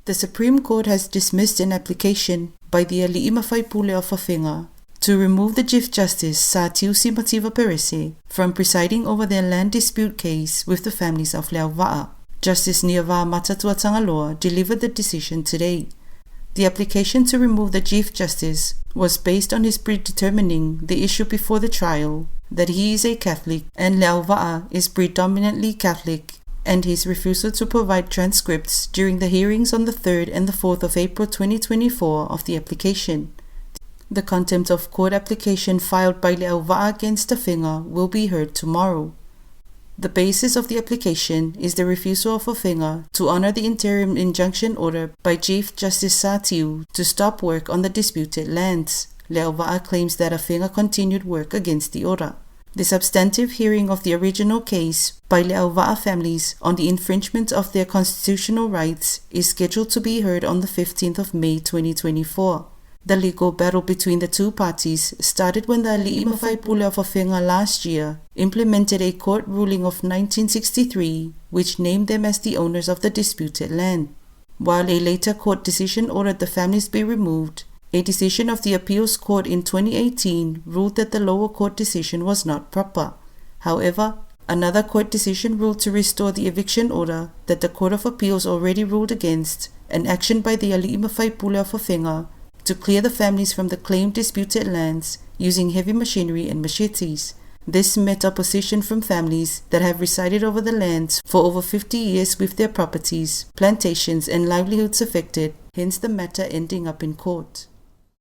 The Supreme Court has dismissed an application by the Ali'i Pule of Afega to remove the Chief Justice Sa Tiusi Mativa Perese from presiding over their land dispute case with the families of Leauva'a. Justice Niava Matatua Tangaloa delivered the decision today. The application to remove the Chief Justice was based on his predetermining the issue before the trial, that he is a Catholic and Leauva'a is predominantly Catholic, and his refusal to provide transcripts during the hearings on the 3rd and the 4th of April 2024 of the application. The contempt of court application filed by Leauva'a against Afega will be heard tomorrow. The basis of the application is the refusal of Afega to honor the interim injunction order by Chief Justice Sa Tiu to stop work on the disputed lands. Leauva'a claims that Afega continued work against the order. The substantive hearing of the original case by Leauva'a families on the infringement of their constitutional rights is scheduled to be heard on the 15th of May 2024. The legal battle between the two parties started when the Ali'i Pule of Afega last year implemented a court ruling of 1963 which named them as the owners of the disputed land. While a later court decision ordered the families be removed, a decision of the appeals court in 2018 ruled that the lower court decision was not proper. However, another court decision ruled to restore the eviction order that the Court of Appeals already ruled against, an action by the Ali'i Pule of Afega to clear the families from the claimed disputed lands using heavy machinery and machetes. This met opposition from families that have resided over the lands for over 50 years with their properties, plantations and livelihoods affected, hence the matter ending up in court.